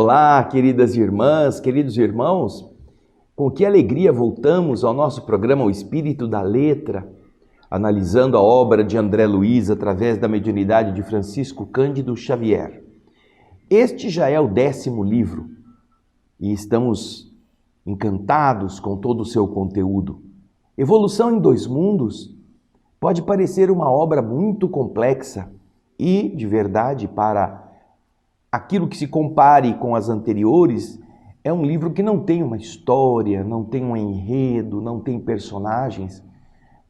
Olá, queridas irmãs, queridos irmãos, com que alegria voltamos ao nosso programa O Espírito da Letra, analisando a obra de André Luiz através da mediunidade de Francisco Cândido Xavier. Este já é o 10º livro e estamos encantados com todo o seu conteúdo. Evolução em Dois Mundos pode parecer uma obra muito complexa e, de verdade, para aquilo que se compare com as anteriores, é um livro que não tem uma história, não tem um enredo, não tem personagens.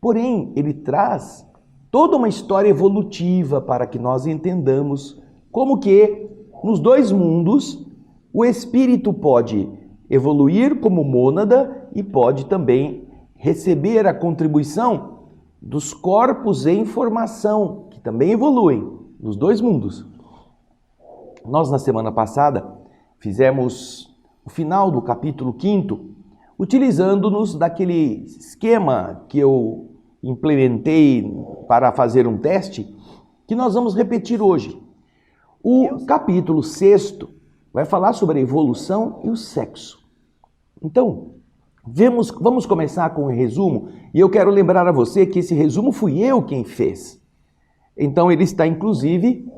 Porém, ele traz toda uma história evolutiva para que nós entendamos como que, nos dois mundos, o espírito pode evoluir como mônada e pode também receber a contribuição dos corpos em formação, que também evoluem nos dois mundos. Nós, na semana passada, fizemos o final do capítulo 5º, utilizando-nos daquele esquema que eu implementei para fazer um teste, que nós vamos repetir hoje. O capítulo 6º vai falar sobre a evolução e o sexo. Então, vamos começar com um resumo, e eu quero lembrar a você que esse resumo fui eu quem fez. Então, ele está, inclusive,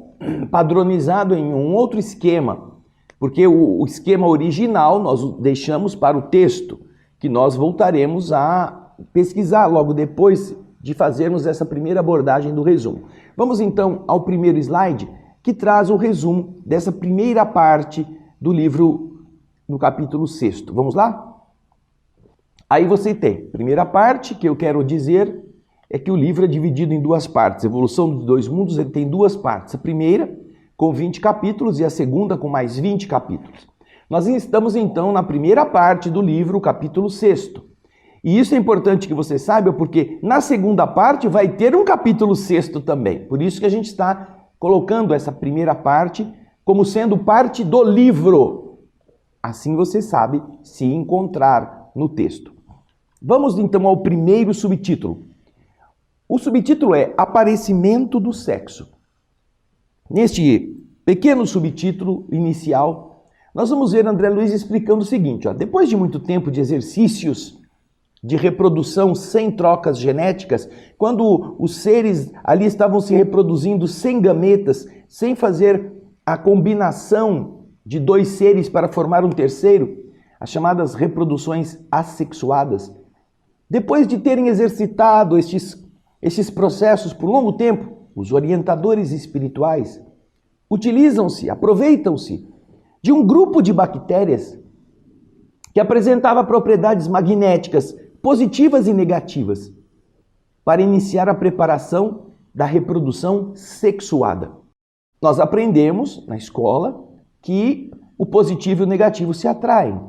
padronizado em um outro esquema, porque o esquema original nós deixamos para o texto, que nós voltaremos a pesquisar logo depois de fazermos essa primeira abordagem do resumo. Vamos então ao primeiro slide, que traz o resumo dessa primeira parte do livro no capítulo 6º. Vamos lá? Aí você tem, primeira parte, que eu quero dizer é que o livro é dividido em duas partes. Evolução dos Dois Mundos, ele tem duas partes. A primeira com 20 capítulos e a segunda com mais 20 capítulos. Nós estamos então na primeira parte do livro, o capítulo 6º. E isso é importante que você saiba, porque na segunda parte vai ter um capítulo 6º também. Por isso que a gente está colocando essa primeira parte como sendo parte do livro. Assim você sabe se encontrar no texto. Vamos então ao primeiro subtítulo. O subtítulo é Aparecimento do Sexo. Neste pequeno subtítulo inicial, nós vamos ver André Luiz explicando o seguinte, depois de muito tempo de exercícios de reprodução sem trocas genéticas, quando os seres ali estavam se reproduzindo sem gametas, sem fazer a combinação de dois seres para formar um terceiro, as chamadas reproduções assexuadas, depois de terem exercitado estes processos por longo tempo, os orientadores espirituais aproveitam-se de um grupo de bactérias que apresentava propriedades magnéticas positivas e negativas para iniciar a preparação da reprodução sexuada. Nós aprendemos na escola que o positivo e o negativo se atraem.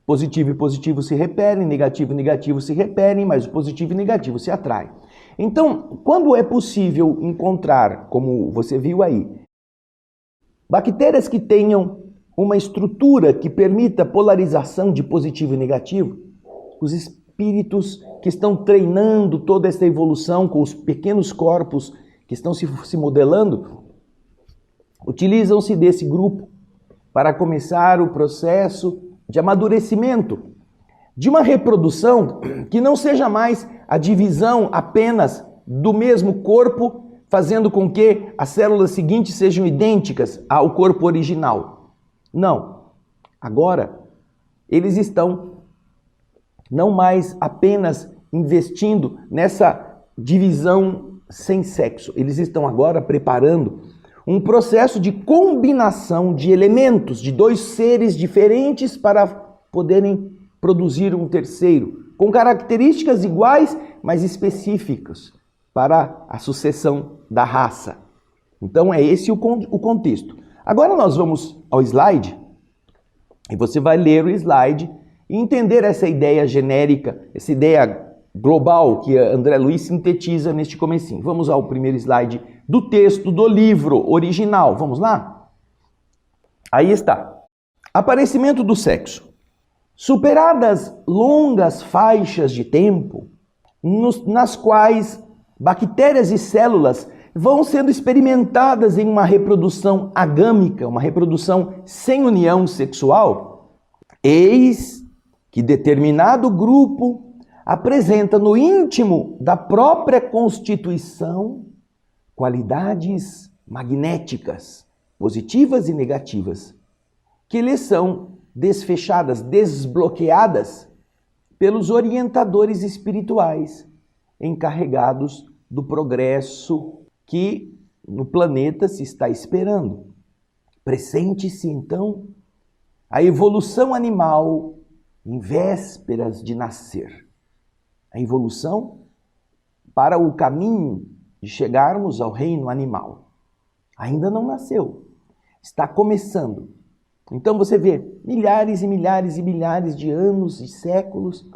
Positivo e positivo se repelem, negativo e negativo se repelem, mas o positivo e negativo se atraem. Então, quando é possível encontrar, como você viu aí, bactérias que tenham uma estrutura que permita polarização de positivo e negativo, os espíritos que estão treinando toda essa evolução com os pequenos corpos que estão se modelando, utilizam-se desse grupo para começar o processo de amadurecimento de uma reprodução que não seja mais a divisão apenas do mesmo corpo, fazendo com que as células seguintes sejam idênticas ao corpo original. Não. Agora, eles estão não mais apenas investindo nessa divisão sem sexo. Eles estão agora preparando um processo de combinação de elementos, de dois seres diferentes para poderem produzir um terceiro, com características iguais, mas específicas para a sucessão da raça. Então é esse o contexto. Agora nós vamos ao slide, e você vai ler o slide e entender essa ideia genérica, essa ideia global que André Luiz sintetiza neste comecinho. Vamos ao primeiro slide do texto do livro original. Vamos lá? Aí está. Aparecimento do sexo. Superadas longas faixas de tempo, nas quais bactérias e células vão sendo experimentadas em uma reprodução agâmica, uma reprodução sem união sexual, eis que determinado grupo apresenta no íntimo da própria constituição qualidades magnéticas, positivas e negativas, que lhes são desfechadas, desbloqueadas pelos orientadores espirituais encarregados do progresso que no planeta se está esperando. Pressente-se, então, a evolução animal em vésperas de nascer. A evolução para o caminho de chegarmos ao reino animal. Ainda não nasceu, está começando. Então você vê milhares e milhares e milhares de anos e séculos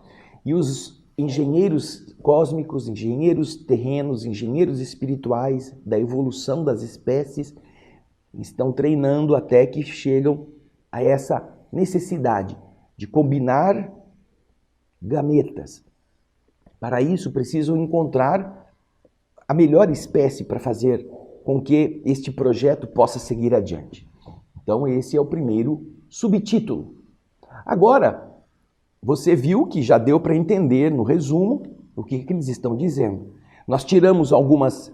e os engenheiros cósmicos, engenheiros terrenos, engenheiros espirituais da evolução das espécies estão treinando até que chegam a essa necessidade de combinar gametas. Para isso precisam encontrar a melhor espécie para fazer com que este projeto possa seguir adiante. Então esse é o primeiro subtítulo. Agora, você viu que já deu para entender no resumo o que eles estão dizendo. Nós tiramos algumas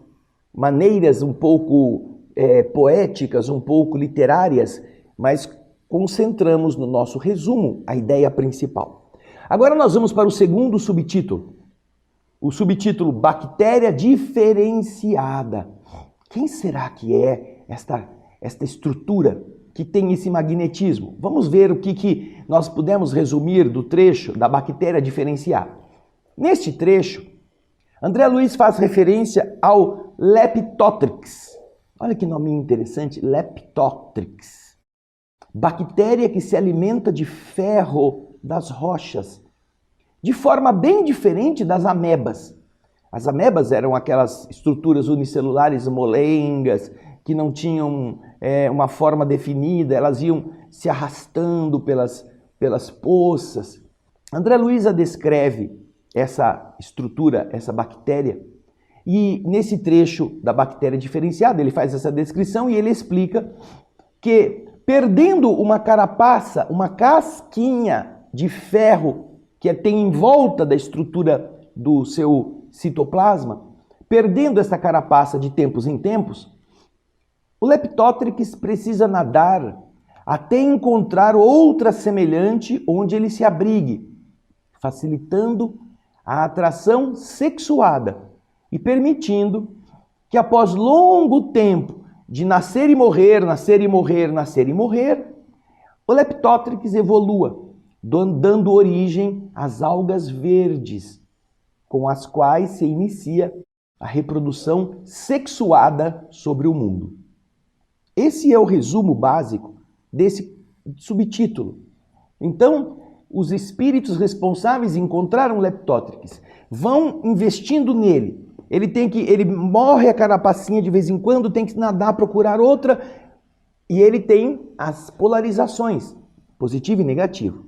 maneiras um pouco poéticas, um pouco literárias, mas concentramos no nosso resumo a ideia principal. Agora nós vamos para o segundo subtítulo. O subtítulo Bactéria Diferenciada. Quem será que é esta estrutura que tem esse magnetismo? Vamos ver o que nós pudemos resumir do trecho da bactéria diferenciada. Neste trecho, André Luiz faz referência ao Leptotrix. Olha que nome interessante, Leptotrix. Bactéria que se alimenta de ferro das rochas, de forma bem diferente das amebas. As amebas eram aquelas estruturas unicelulares molengas, que não tinham uma forma definida, elas iam se arrastando pelas poças. André Luiz descreve essa estrutura, essa bactéria, e nesse trecho da bactéria diferenciada, ele faz essa descrição e ele explica que, perdendo uma carapaça, uma casquinha de ferro que tem em volta da estrutura do seu citoplasma, perdendo essa carapaça de tempos em tempos, o Leptotrix precisa nadar até encontrar outra semelhante onde ele se abrigue, facilitando a atração sexuada e permitindo que após longo tempo de nascer e morrer, nascer e morrer, nascer e morrer, o Leptotrix evolua, dando origem às algas verdes, com as quais se inicia a reprodução sexuada sobre o mundo. Esse é o resumo básico desse subtítulo. Então, os espíritos responsáveis encontraram o Leptotrix, vão investindo nele. Ele morre a carapacinha de vez em quando, tem que nadar, procurar outra, e ele tem as polarizações, positivo e negativo.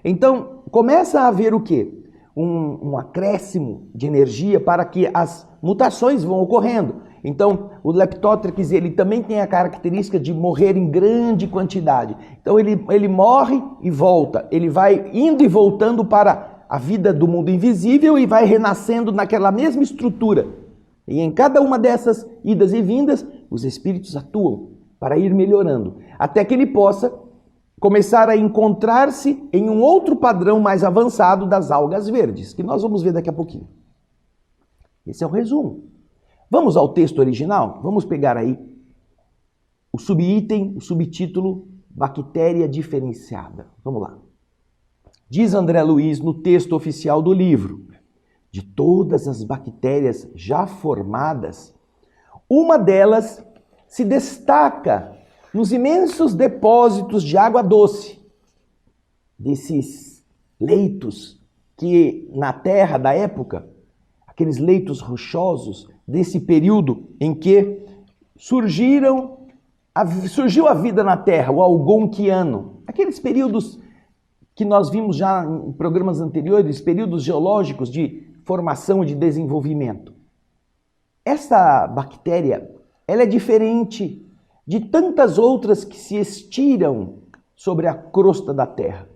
Então, começa a haver o quê? Um acréscimo de energia para que as mutações vão ocorrendo. Então, o Leptotrix ele também tem a característica de morrer em grande quantidade. Então, ele morre e volta. Ele vai indo e voltando para a vida do mundo invisível e vai renascendo naquela mesma estrutura. E em cada uma dessas idas e vindas, os espíritos atuam para ir melhorando, até que ele possa começar a encontrar-se em um outro padrão mais avançado das algas verdes, que nós vamos ver daqui a pouquinho. Esse é o resumo. Vamos ao texto original? Vamos pegar aí o subitem, o subtítulo Bactéria Diferenciada. Vamos lá. Diz André Luiz no texto oficial do livro: de todas as bactérias já formadas, uma delas se destaca nos imensos depósitos de água doce, desses leitos que na terra da época, aqueles leitos rochosos, desse período em que surgiu a vida na Terra, o Algonquiano, aqueles períodos que nós vimos já em programas anteriores, períodos geológicos de formação e de desenvolvimento. Essa bactéria, ela é diferente de tantas outras que se estiram sobre a crosta da Terra.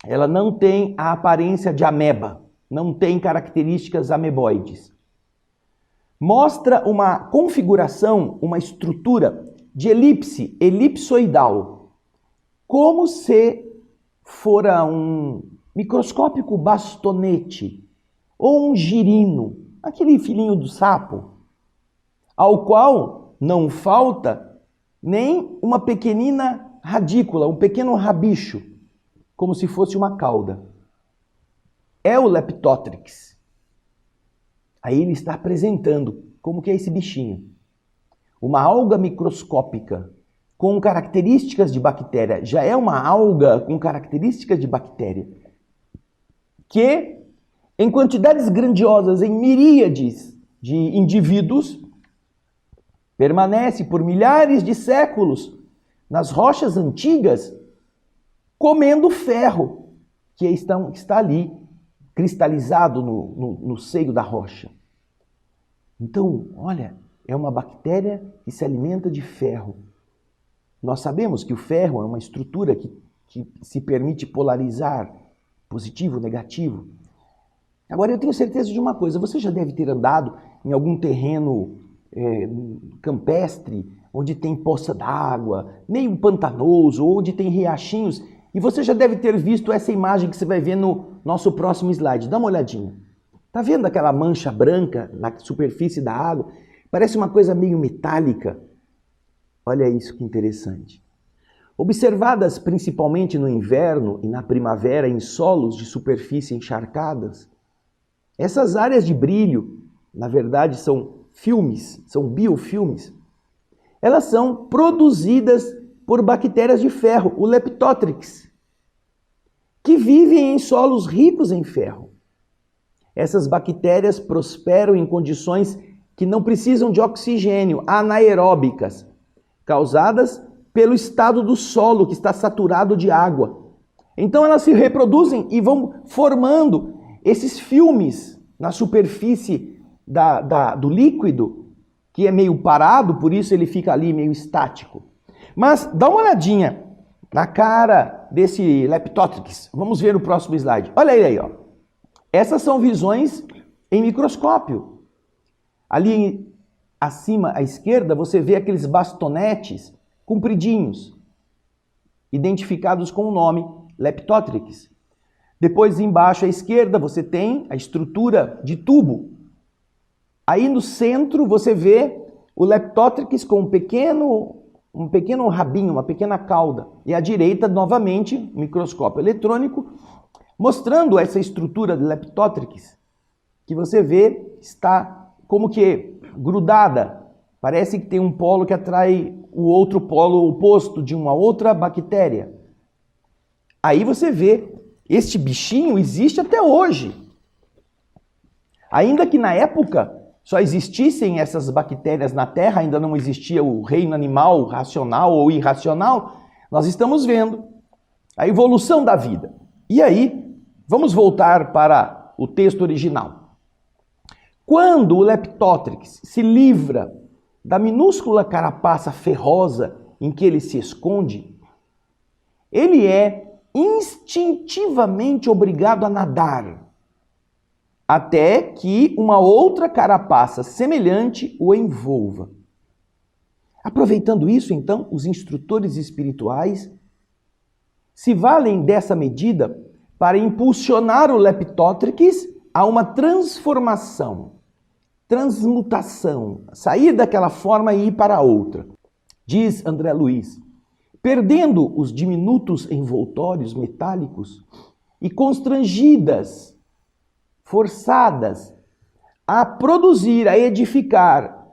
Ela não tem a aparência de ameba, não tem características ameboides. Mostra uma configuração, uma estrutura de elipse, elipsoidal, como se fora um microscópico bastonete ou um girino, aquele filhinho do sapo, ao qual não falta nem uma pequenina radícula, um pequeno rabicho, como se fosse uma cauda. É o Leptotrix. Aí ele está apresentando como que é esse bichinho. Uma alga microscópica com características de bactéria. Já é uma alga com características de bactéria. Que, em quantidades grandiosas, em miríades de indivíduos, permanece por milhares de séculos nas rochas antigas, comendo ferro que está ali, cristalizado no seio da rocha. Então, olha, é uma bactéria que se alimenta de ferro. Nós sabemos que o ferro é uma estrutura que se permite polarizar, positivo, negativo. Agora, eu tenho certeza de uma coisa, você já deve ter andado em algum terreno campestre, onde tem poça d'água, meio pantanoso, onde tem riachinhos, e você já deve ter visto essa imagem que você vai ver no nosso próximo slide. Dá uma olhadinha. Tá vendo aquela mancha branca na superfície da água? Parece uma coisa meio metálica. Olha isso que interessante. Observadas principalmente no inverno e na primavera em solos de superfície encharcadas, essas áreas de brilho, na verdade, são filmes, são biofilmes. Elas são produzidas por bactérias de ferro, o Leptotrix, que vivem em solos ricos em ferro. Essas bactérias prosperam em condições que não precisam de oxigênio, anaeróbicas, causadas pelo estado do solo que está saturado de água. Então elas se reproduzem e vão formando esses filmes na superfície do líquido, que é meio parado, por isso ele fica ali meio estático. Mas dá uma olhadinha na cara desse Leptotrix. Vamos ver no próximo slide. Olha ele aí, ó. Essas são visões em microscópio. Ali acima à esquerda você vê aqueles bastonetes compridinhos, identificados com o nome Leptotrix. Depois embaixo à esquerda você tem a estrutura de tubo. Aí no centro você vê o Leptotrix com um pequeno rabinho, uma pequena cauda. E à direita, novamente, microscópio eletrônico, mostrando essa estrutura do Leptotrix, que você vê está como que grudada. Parece que tem um polo que atrai o outro polo oposto de uma outra bactéria. Aí você vê, este bichinho existe até hoje. Ainda que na época só existissem essas bactérias na Terra, ainda não existia o reino animal racional ou irracional, nós estamos vendo a evolução da vida. E aí, vamos voltar para o texto original. Quando o Leptotrix se livra da minúscula carapaça ferrosa em que ele se esconde, ele é instintivamente obrigado a nadar, até que uma outra carapaça semelhante o envolva. Aproveitando isso, então, os instrutores espirituais se valem dessa medida para impulsionar o Leptotrix a uma transformação, transmutação, sair daquela forma e ir para outra. Diz André Luiz, perdendo os diminutos envoltórios metálicos e constrangidas, forçadas a produzir, a edificar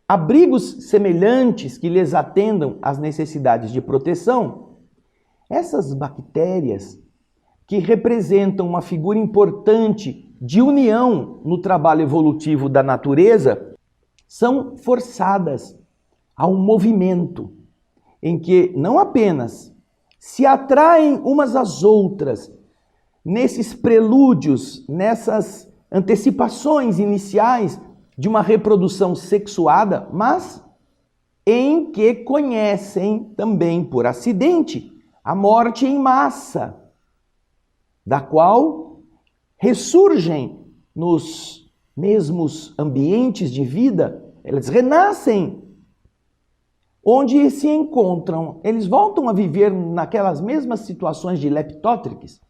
abrigos semelhantes que lhes atendam às necessidades de proteção, essas bactérias, que representam uma figura importante de união no trabalho evolutivo da natureza, são forçadas a um movimento em que não apenas se atraem umas às outras, nesses prelúdios, nessas antecipações iniciais de uma reprodução sexuada, mas em que conhecem também por acidente a morte em massa, da qual ressurgem nos mesmos ambientes de vida, eles renascem, onde se encontram, eles voltam a viver naquelas mesmas situações de leptótricos,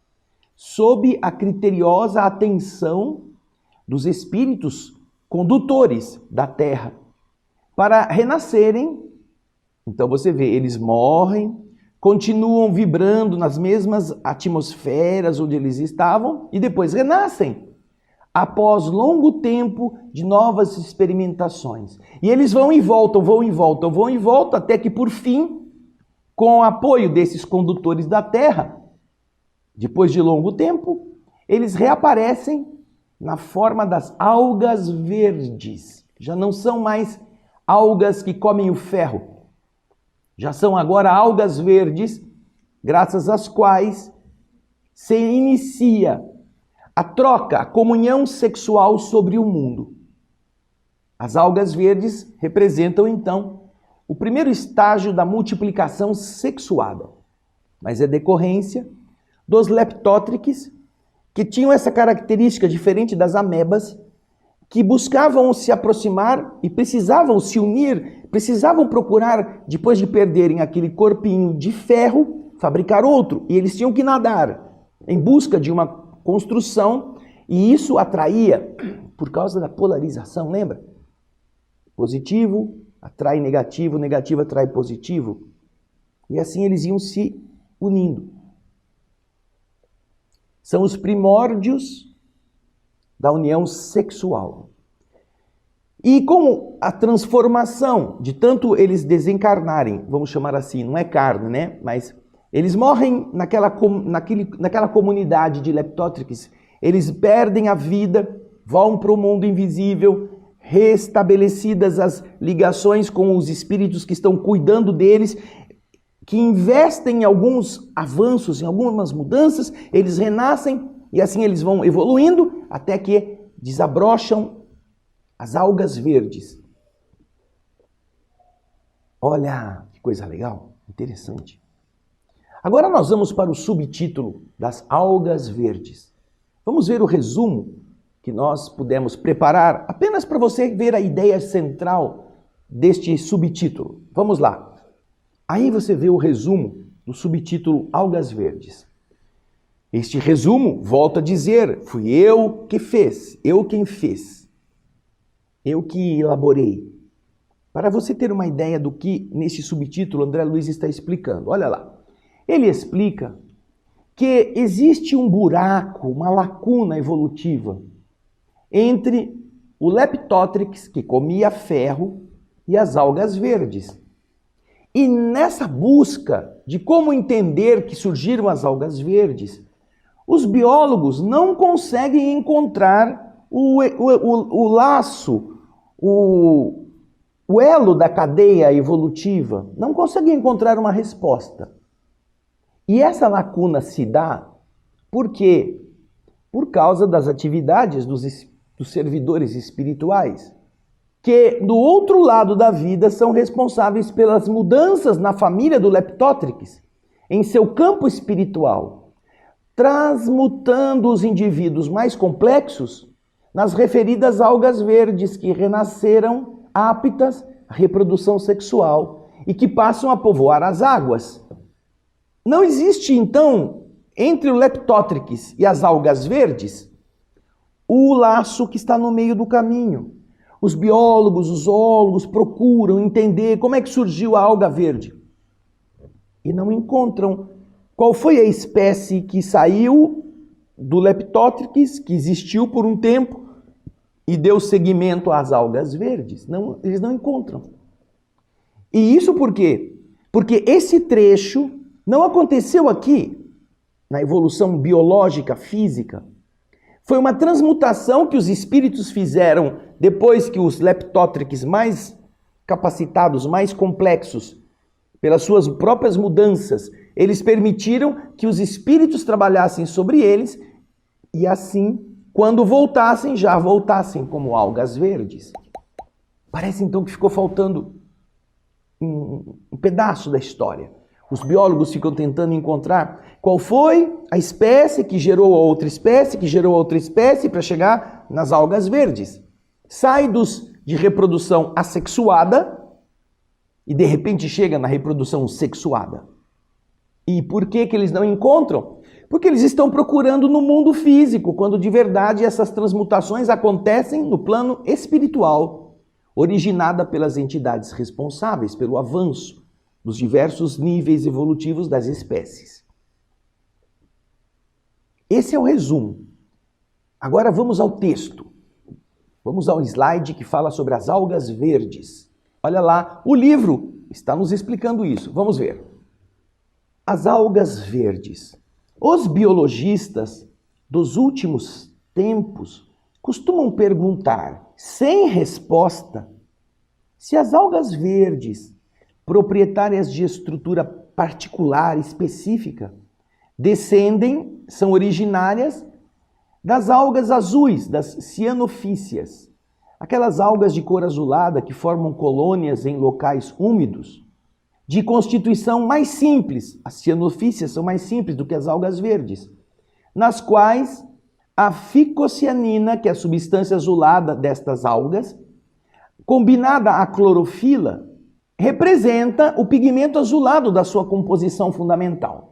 sob a criteriosa atenção dos espíritos condutores da Terra, para renascerem. Então você vê, eles morrem, continuam vibrando nas mesmas atmosferas onde eles estavam e depois renascem, após longo tempo de novas experimentações. E eles vão e voltam, vão e voltam, vão e voltam, até que por fim, com o apoio desses condutores da Terra, depois de longo tempo, eles reaparecem na forma das algas verdes. Já não são mais algas que comem o ferro. Já são agora algas verdes, graças às quais se inicia a troca, a comunhão sexual sobre o mundo. As algas verdes representam, então, o primeiro estágio da multiplicação sexuada, mas é decorrência dos leptótricos, que tinham essa característica diferente das amebas, que buscavam se aproximar e precisavam se unir, precisavam procurar, depois de perderem aquele corpinho de ferro, fabricar outro. E eles tinham que nadar em busca de uma construção, e isso atraía, por causa da polarização, lembra? Positivo atrai negativo, negativo atrai positivo. E assim eles iam se unindo. São os primórdios da união sexual. E com a transformação de tanto eles desencarnarem, vamos chamar assim, não é carne, né? Mas eles morrem naquela comunidade de leptótricos, eles perdem a vida, vão para o mundo invisível, restabelecidas as ligações com os espíritos que estão cuidando deles, que investem em alguns avanços, em algumas mudanças, eles renascem e assim eles vão evoluindo até que desabrocham as algas verdes. Olha, que coisa legal, interessante. Agora nós vamos para o subtítulo das algas verdes. Vamos ver o resumo que nós pudemos preparar, apenas para você ver a ideia central deste subtítulo. Vamos lá. Aí você vê o resumo do subtítulo Algas Verdes. Este resumo, volto a dizer, fui eu que fiz, eu quem fiz, eu que elaborei. Para você ter uma ideia do que nesse subtítulo André Luiz está explicando, olha lá. Ele explica que existe um buraco, uma lacuna evolutiva entre o Leptótrix, que comia ferro, e as algas verdes. E nessa busca de como entender que surgiram as algas verdes, os biólogos não conseguem encontrar o laço, o elo da cadeia evolutiva, não conseguem encontrar uma resposta. E essa lacuna se dá por quê? Por causa das atividades dos servidores espirituais, que do outro lado da vida são responsáveis pelas mudanças na família do Leptótrix, em seu campo espiritual, transmutando os indivíduos mais complexos nas referidas algas verdes que renasceram aptas à reprodução sexual e que passam a povoar as águas. Não existe, então, entre o Leptótrix e as algas verdes, o laço que está no meio do caminho. Os biólogos, os zoólogos procuram entender como é que surgiu a alga verde e não encontram qual foi a espécie que saiu do Leptótrix, que existiu por um tempo e deu seguimento às algas verdes. Não, eles não encontram. E isso por quê? Porque esse trecho não aconteceu aqui na evolução biológica, física. Foi uma transmutação que os espíritos fizeram depois que os Leptótrix mais capacitados, mais complexos, pelas suas próprias mudanças, eles permitiram que os espíritos trabalhassem sobre eles e assim quando voltassem, já voltassem como algas verdes. Parece então que ficou faltando um pedaço da história. Os biólogos ficam tentando encontrar qual foi a espécie que gerou a outra espécie, que gerou a outra espécie, para chegar nas algas verdes. Sai de reprodução assexuada e de repente chega na reprodução sexuada. E por que eles não encontram? Porque eles estão procurando no mundo físico, quando de verdade essas transmutações acontecem no plano espiritual, originada pelas entidades responsáveis pelo avanço dos diversos níveis evolutivos das espécies. Esse é o resumo. Agora vamos ao texto. Vamos ao slide que fala sobre as algas verdes. Olha lá, o livro está nos explicando isso. Vamos ver. As algas verdes. Os biologistas dos últimos tempos costumam perguntar, sem resposta, se as algas verdes, proprietárias de estrutura particular específica, são originárias das algas azuis, das cianofícias, aquelas algas de cor azulada que formam colônias em locais úmidos, de constituição mais simples. As cianofícias são mais simples do que as algas verdes, nas quais a ficocianina, que é a substância azulada destas algas, combinada à clorofila, representa o pigmento azulado da sua composição fundamental.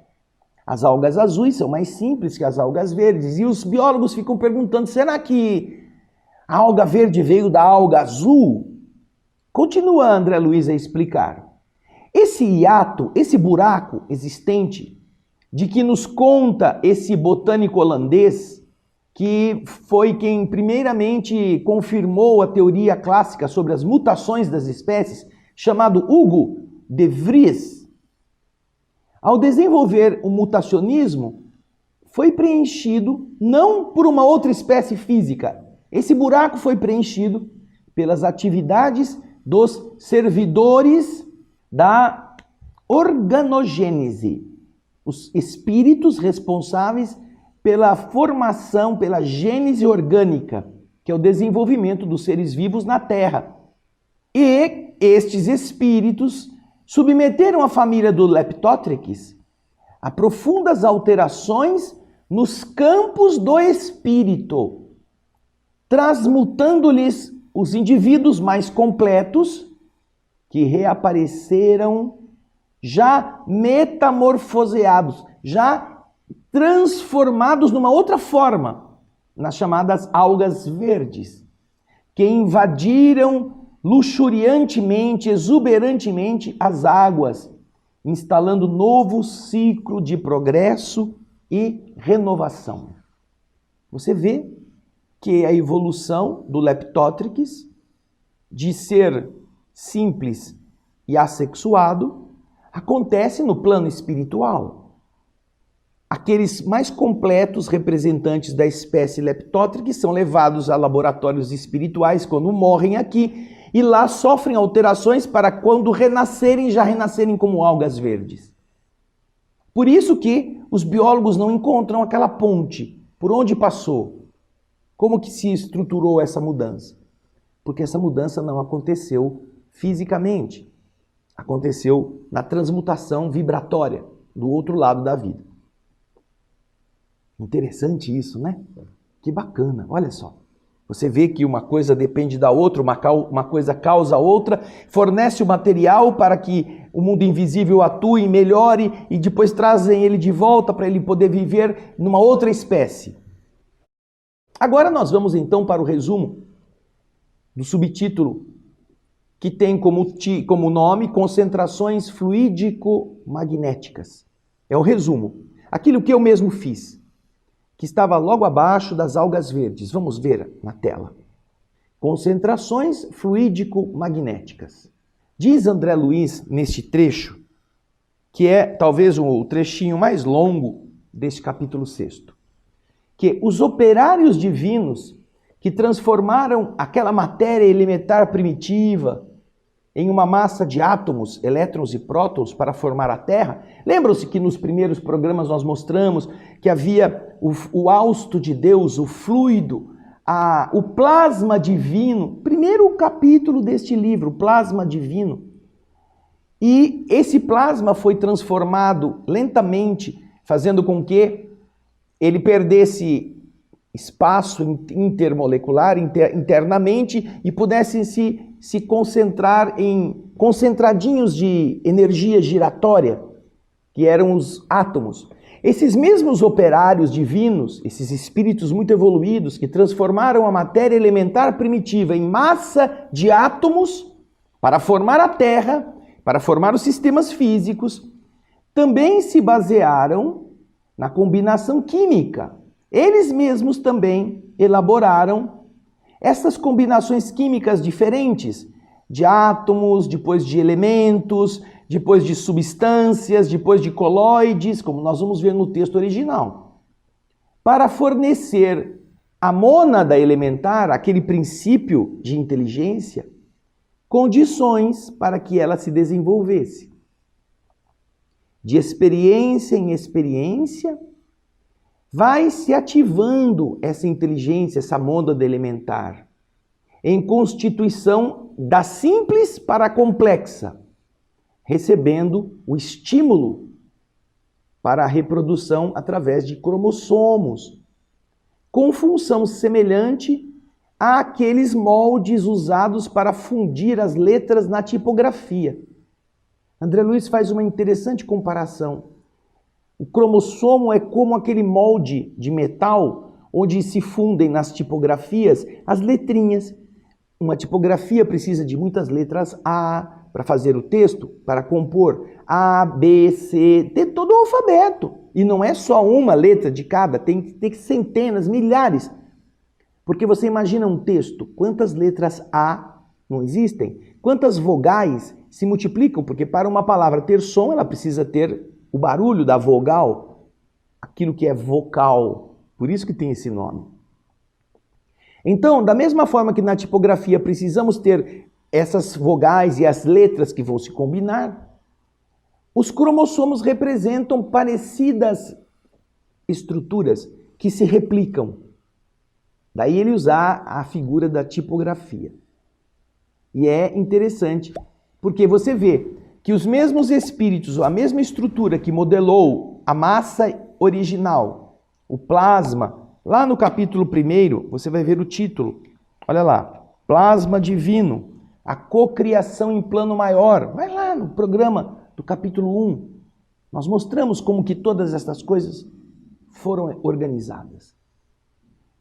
As algas azuis são mais simples que as algas verdes, e os biólogos ficam perguntando, será que a alga verde veio da alga azul? Continua André Luiz a explicar. Esse hiato, esse buraco existente, de que nos conta esse botânico holandês, que foi quem primeiramente confirmou a teoria clássica sobre as mutações das espécies, chamado Hugo de Vries. Ao desenvolver o mutacionismo, foi preenchido não por uma outra espécie física. Esse buraco foi preenchido pelas atividades dos servidores da organogênese, os espíritos responsáveis pela formação, pela gênese orgânica, que é o desenvolvimento dos seres vivos na Terra. E estes espíritos submeteram a família do Leptothrix a profundas alterações nos campos do espírito, transmutando-lhes os indivíduos mais completos, que reapareceram já metamorfoseados, já transformados numa outra forma, nas chamadas algas verdes, que invadiram luxuriantemente, exuberantemente as águas, instalando novo ciclo de progresso e renovação. Você vê que a evolução do Leptothrix, de ser simples e assexuado, acontece no plano espiritual. Aqueles mais completos representantes da espécie Leptothrix são levados a laboratórios espirituais quando morrem aqui e lá sofrem alterações para quando renascerem, já renascerem como algas verdes. Por isso que os biólogos não encontram aquela ponte, por onde passou, como que se estruturou essa mudança. Porque essa mudança não aconteceu fisicamente, aconteceu na transmutação vibratória do outro lado da vida. Interessante isso, né? Que bacana, olha só. Você vê que uma coisa depende da outra, uma coisa causa a outra, fornece o material para que o mundo invisível atue, melhore e depois trazem ele de volta para ele poder viver numa outra espécie. Agora nós vamos então para o resumo do subtítulo que tem como nome Concentrações Fluídico-Magnéticas. É o resumo. Aquilo que eu mesmo fiz, que estava logo abaixo das algas verdes. Vamos ver na tela. Concentrações fluídico-magnéticas. Diz André Luiz, neste trecho, que é talvez o trechinho mais longo deste capítulo 6º, que os operários divinos que transformaram aquela matéria elementar primitiva em uma massa de átomos, elétrons e prótons para formar a Terra. Lembram-se que nos primeiros programas nós mostramos que havia o hausto de Deus, o fluido, o plasma divino. Primeiro capítulo deste livro, o plasma divino. E esse plasma foi transformado lentamente, fazendo com que ele perdesse espaço intermolecular internamente e pudesse se concentrar em concentradinhos de energia giratória, que eram os átomos. Esses mesmos operários divinos, esses espíritos muito evoluídos que transformaram a matéria elementar primitiva em massa de átomos para formar a Terra, para formar os sistemas físicos, também se basearam na combinação química. Eles mesmos também elaboraram essas combinações químicas diferentes de átomos, depois de elementos, depois de substâncias, depois de coloides, como nós vamos ver no texto original, para fornecer à mônada elementar, aquele princípio de inteligência, condições para que ela se desenvolvesse. De experiência em experiência, vai se ativando essa inteligência, essa mônada elementar, em constituição da simples para a complexa, recebendo o estímulo para a reprodução através de cromossomos, com função semelhante àqueles moldes usados para fundir as letras na tipografia. André Luiz faz uma interessante comparação. O cromossomo é como aquele molde de metal onde se fundem nas tipografias as letrinhas. Uma tipografia precisa de muitas letras A para fazer o texto, para compor A, B, C, ter todo o alfabeto. E não é só uma letra de cada, tem que ter centenas, milhares. Porque você imagina um texto, quantas letras A não existem? Quantas vogais se multiplicam? Porque para uma palavra ter som, ela precisa ter o barulho da vogal, aquilo que é vocal. Por isso que tem esse nome. Então, da mesma forma que na tipografia precisamos ter essas vogais e as letras que vão se combinar, os cromossomos representam parecidas estruturas que se replicam. Daí ele usar a figura da tipografia. E é interessante, porque você vê que os mesmos espíritos, a mesma estrutura que modelou a massa original, o plasma, lá no capítulo 1, você vai ver o título. Olha lá, plasma divino, a cocriação em plano maior. Vai lá no programa do capítulo 1. Nós mostramos como que todas essas coisas foram organizadas.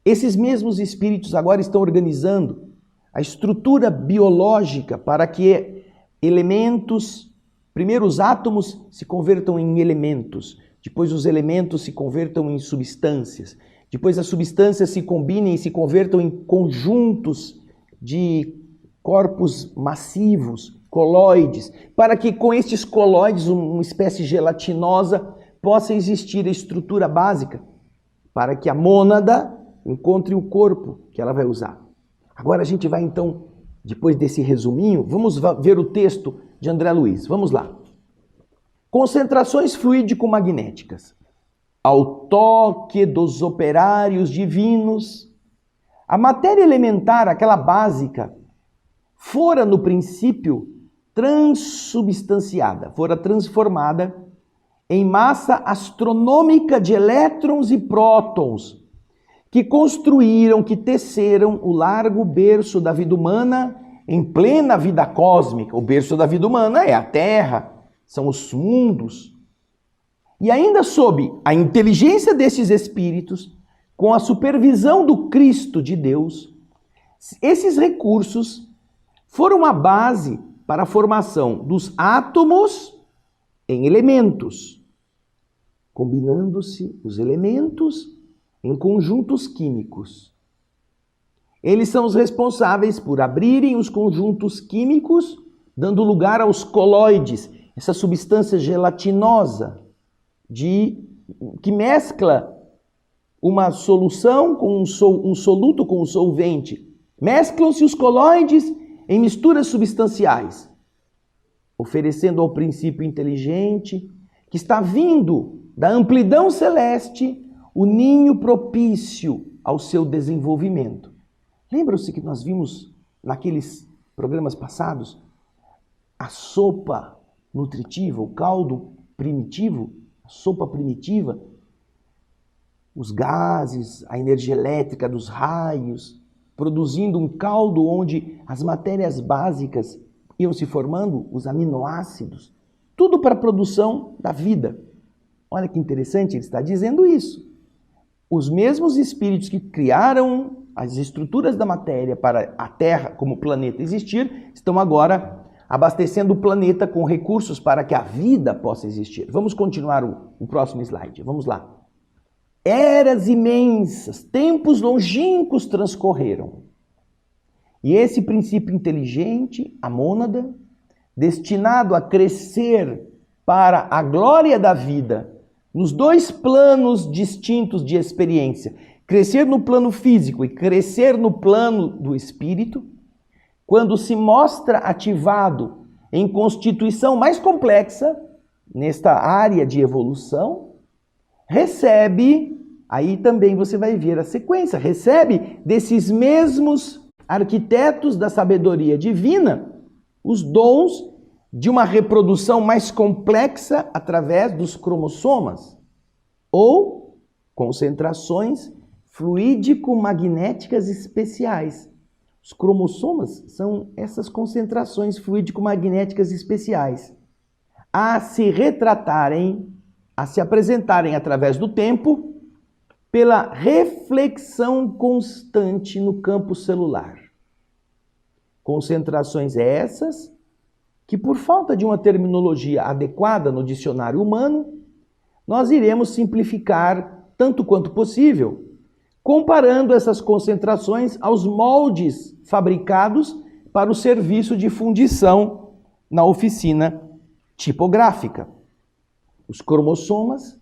Esses mesmos espíritos agora estão organizando a estrutura biológica para que elementos, primeiro os átomos se convertam em elementos, depois os elementos se convertam em substâncias, depois as substâncias se combinem e se convertam em conjuntos de corpos massivos, coloides, para que com estes coloides, uma espécie gelatinosa, possa existir a estrutura básica, para que a mônada encontre o corpo que ela vai usar. Agora a gente vai então, depois desse resuminho, vamos ver o texto de André Luiz. Vamos lá. Concentrações fluídico-magnéticas. Ao toque dos operários divinos, a matéria elementar, aquela básica, fora no princípio transubstanciada, fora transformada em massa astronômica de elétrons e prótons, que construíram, que teceram o largo berço da vida humana em plena vida cósmica. O berço da vida humana é a Terra, são os mundos. E ainda sob a inteligência desses espíritos, com a supervisão do Cristo de Deus, esses recursos foram a base para a formação dos átomos em elementos, combinando-se os elementos em conjuntos químicos. Eles são os responsáveis por abrirem os conjuntos químicos, dando lugar aos coloides, essa substância gelatinosa que mescla uma solução com um soluto com um solvente. Mesclam-se os coloides em misturas substanciais, oferecendo ao princípio inteligente, que está vindo da amplidão celeste, o ninho propício ao seu desenvolvimento. Lembram-se que nós vimos naqueles programas passados a sopa nutritiva, o caldo primitivo, a sopa primitiva, os gases, a energia elétrica dos raios, produzindo um caldo onde as matérias básicas iam se formando, os aminoácidos, tudo para a produção da vida. Olha que interessante, ele está dizendo isso. Os mesmos espíritos que criaram as estruturas da matéria para a Terra como planeta existir, estão agora abastecendo o planeta com recursos para que a vida possa existir. Vamos continuar o próximo slide, vamos lá. Eras imensas, tempos longínquos transcorreram. E esse princípio inteligente, a mônada, destinado a crescer para a glória da vida, nos dois planos distintos de experiência, crescer no plano físico e crescer no plano do espírito, quando se mostra ativado em constituição mais complexa, nesta área de evolução, recebe, aí também você vai ver a sequência, recebe desses mesmos arquitetos da sabedoria divina os dons de uma reprodução mais complexa através dos cromossomas ou concentrações fluídico-magnéticas especiais. Os cromossomas são essas concentrações fluídico-magnéticas especiais a se retratarem, a se apresentarem através do tempo pela reflexão constante no campo celular. Concentrações essas que, por falta de uma terminologia adequada no dicionário humano, nós iremos simplificar tanto quanto possível, comparando essas concentrações aos moldes fabricados para o serviço de fundição na oficina tipográfica. Os cromossomas,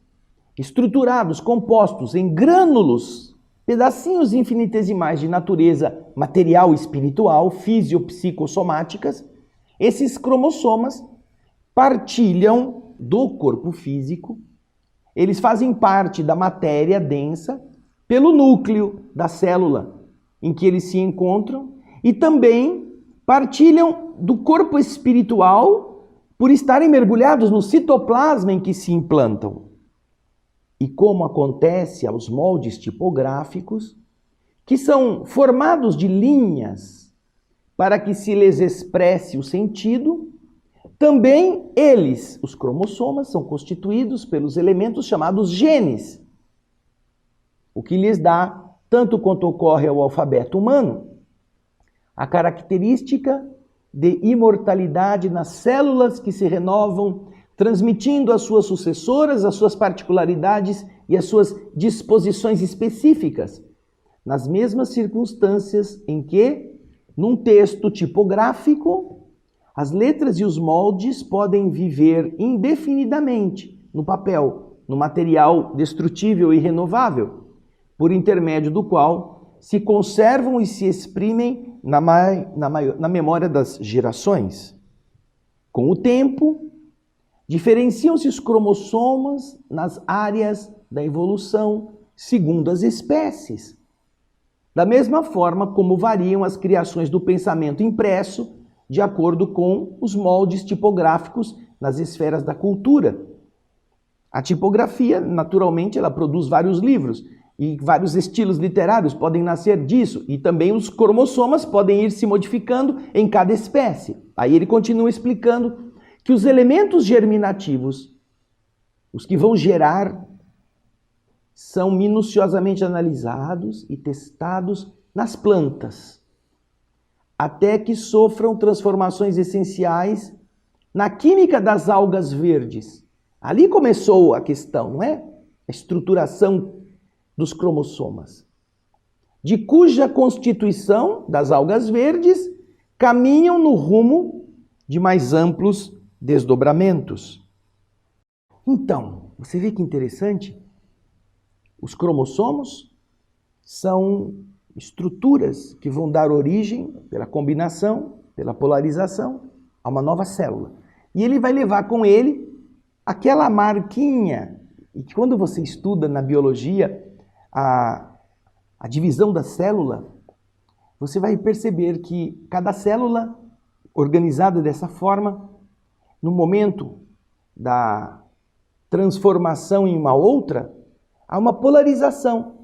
estruturados, compostos em grânulos, pedacinhos infinitesimais de natureza material e espiritual, físio-psicossomáticas, esses cromossomas partilham do corpo físico, eles fazem parte da matéria densa pelo núcleo da célula em que eles se encontram e também partilham do corpo espiritual por estarem mergulhados no citoplasma em que se implantam. E como acontece aos moldes tipográficos, que são formados de linhas para que se lhes expresse o sentido, também eles, os cromossomas, são constituídos pelos elementos chamados genes, o que lhes dá, tanto quanto ocorre ao alfabeto humano, a característica de imortalidade nas células que se renovam, transmitindo às suas sucessoras as suas particularidades e as suas disposições específicas, nas mesmas circunstâncias em que, num texto tipográfico, as letras e os moldes podem viver indefinidamente no papel, no material destrutível e renovável, por intermédio do qual se conservam e se exprimem na memória das gerações. Com o tempo, diferenciam-se os cromossomas nas áreas da evolução segundo as espécies. Da mesma forma como variam as criações do pensamento impresso de acordo com os moldes tipográficos nas esferas da cultura. A tipografia, naturalmente, ela produz vários livros e vários estilos literários podem nascer disso e também os cromossomas podem ir se modificando em cada espécie. Aí ele continua explicando que os elementos germinativos, os que vão gerar, são minuciosamente analisados e testados nas plantas, até que sofram transformações essenciais na química das algas verdes. Ali começou a questão, não é? A estruturação dos cromossomas, de cuja constituição das algas verdes caminham no rumo de mais amplos desdobramentos. Então, você vê que interessante? Os cromossomos são estruturas que vão dar origem, pela combinação, pela polarização, a uma nova célula. E ele vai levar com ele aquela marquinha e que quando você estuda na biologia a divisão da célula, você vai perceber que cada célula organizada dessa forma, no momento da transformação em uma outra, há uma polarização.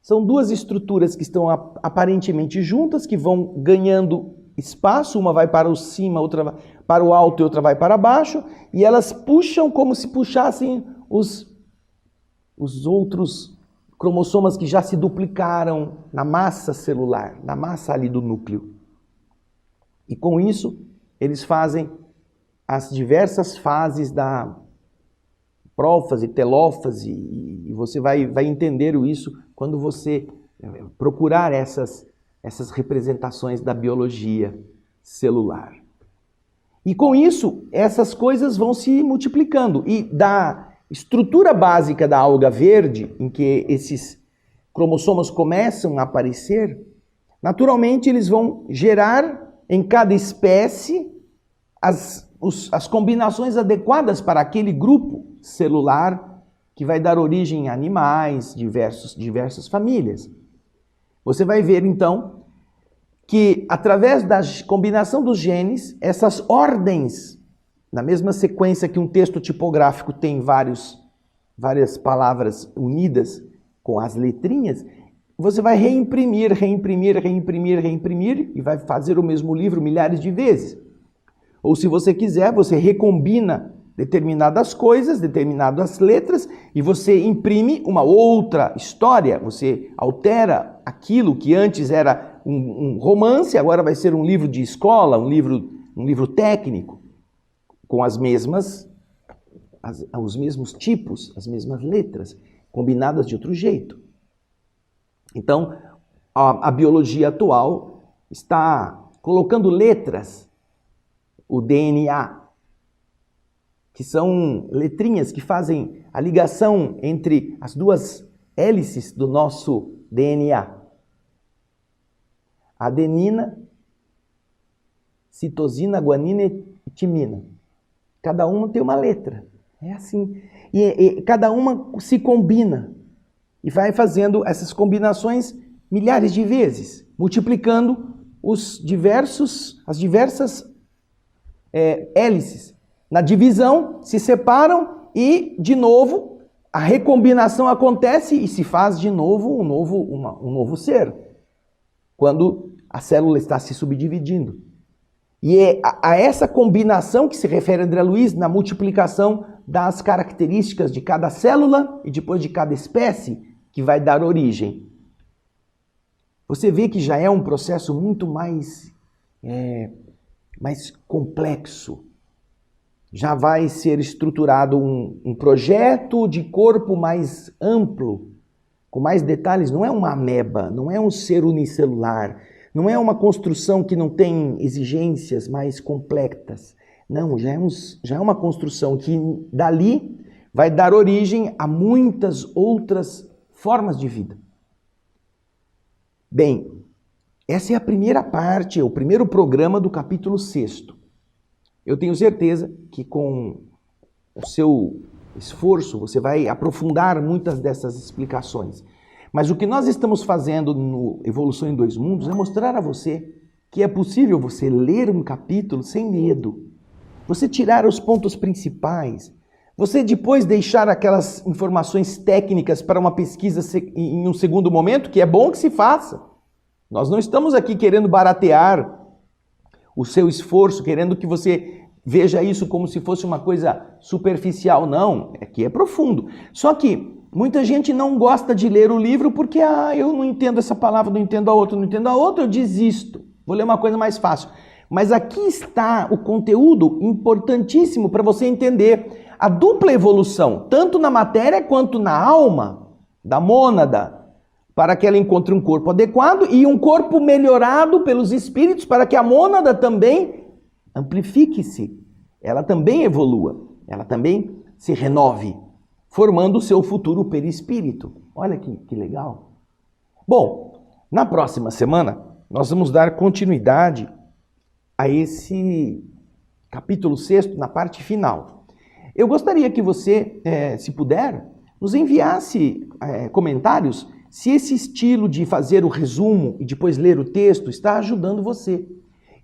São duas estruturas que estão aparentemente juntas, que vão ganhando espaço, uma vai para o cima, outra vai para o alto e outra vai para baixo, e elas puxam como se puxassem os outros cromossomas que já se duplicaram na massa celular, na massa ali do núcleo. E com isso, eles fazem as diversas fases da prófase, telófase, e você vai entender isso quando você procurar essas representações da biologia celular. E com isso, essas coisas vão se multiplicando. E da estrutura básica da alga verde, em que esses cromossomos começam a aparecer, naturalmente eles vão gerar em cada espécie as combinações adequadas para aquele grupo celular que vai dar origem a animais, diversas famílias. Você vai ver então que através da combinação dos genes, essas ordens, na mesma sequência que um texto tipográfico tem várias palavras unidas com as letrinhas, você vai reimprimir e vai fazer o mesmo livro milhares de vezes. Ou se você quiser, você recombina determinadas coisas, determinadas letras, e você imprime uma outra história. Você altera aquilo que antes era um romance, agora vai ser um livro de escola, um livro técnico, com os mesmos tipos, as mesmas letras, combinadas de outro jeito. Então, a biologia atual está colocando letras, o DNA, que são letrinhas que fazem a ligação entre as duas hélices do nosso DNA. Adenina, citosina, guanina e timina. Cada uma tem uma letra. É assim. E cada uma se combina. E vai fazendo essas combinações milhares de vezes, multiplicando as diversas hélices. Na divisão, se separam e, de novo, a recombinação acontece e se faz de novo um novo ser, quando a célula está se subdividindo. E é a essa combinação que se refere André Luiz na multiplicação das características de cada célula e depois de cada espécie que vai dar origem. Você vê que já é um processo muito mais complexo. Já vai ser estruturado um projeto de corpo mais amplo, com mais detalhes. Não é uma ameba, não é um ser unicelular, não é uma construção que não tem exigências mais complexas. Não, já é uma construção que dali vai dar origem a muitas outras formas de vida. Bem, essa é a primeira parte, é o primeiro programa do capítulo 6º. Eu tenho certeza que com o seu esforço você vai aprofundar muitas dessas explicações. Mas o que nós estamos fazendo no Evolução em Dois Mundos é mostrar a você que é possível você ler um capítulo sem medo. Você tirar os pontos principais. Você depois deixar aquelas informações técnicas para uma pesquisa em um segundo momento, que é bom que se faça. Nós não estamos aqui querendo baratear o seu esforço, querendo que você veja isso como se fosse uma coisa superficial. Não, aqui é profundo. Só que muita gente não gosta de ler o livro porque eu não entendo essa palavra, não entendo a outra, eu desisto. Vou ler uma coisa mais fácil. Mas aqui está o conteúdo importantíssimo para você entender a dupla evolução, tanto na matéria quanto na alma da mônada, para que ela encontre um corpo adequado e um corpo melhorado pelos espíritos, para que a mônada também amplifique-se, ela também evolua, ela também se renove, formando o seu futuro perispírito. Olha que legal. Bom, na próxima semana nós vamos dar continuidade a esse capítulo 6º na parte final. Eu gostaria que você, se puder, nos enviasse comentários se esse estilo de fazer o resumo e depois ler o texto está ajudando você.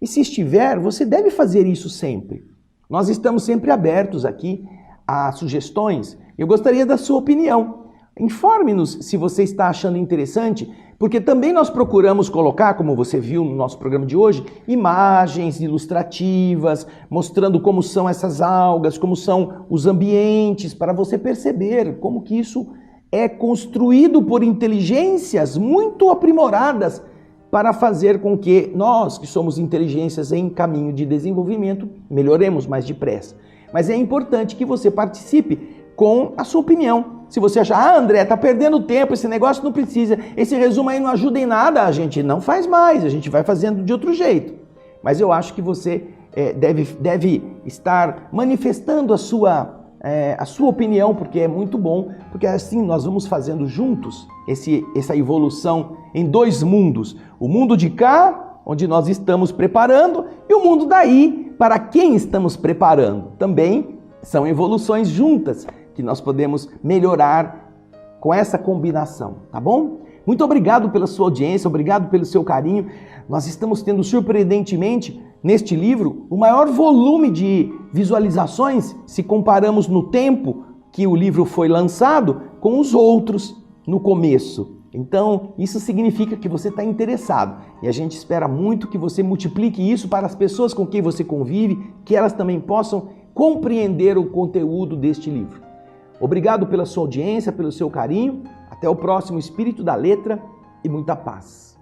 E se estiver, você deve fazer isso sempre. Nós estamos sempre abertos aqui a sugestões. Eu gostaria da sua opinião. Informe-nos se você está achando interessante, porque também nós procuramos colocar, como você viu no nosso programa de hoje, imagens ilustrativas, mostrando como são essas algas, como são os ambientes, para você perceber como que isso é construído por inteligências muito aprimoradas para fazer com que nós, que somos inteligências em caminho de desenvolvimento, melhoremos mais depressa. Mas é importante que você participe com a sua opinião. Se você achar, André, tá perdendo tempo, esse negócio não precisa, esse resumo aí não ajuda em nada, a gente não faz mais, a gente vai fazendo de outro jeito. Mas eu acho que você deve estar manifestando a sua opinião, porque é muito bom, porque assim nós vamos fazendo juntos essa evolução em dois mundos. O mundo de cá, onde nós estamos preparando, e o mundo daí, para quem estamos preparando. Também são evoluções juntas, que nós podemos melhorar com essa combinação, tá bom? Muito obrigado pela sua audiência, obrigado pelo seu carinho. Nós estamos tendo, surpreendentemente, neste livro, o maior volume de visualizações, se comparamos no tempo que o livro foi lançado, com os outros no começo. Então, isso significa que você está interessado. E a gente espera muito que você multiplique isso para as pessoas com quem você convive, que elas também possam compreender o conteúdo deste livro. Obrigado pela sua audiência, pelo seu carinho. Até o próximo Espírito da Letra e muita paz.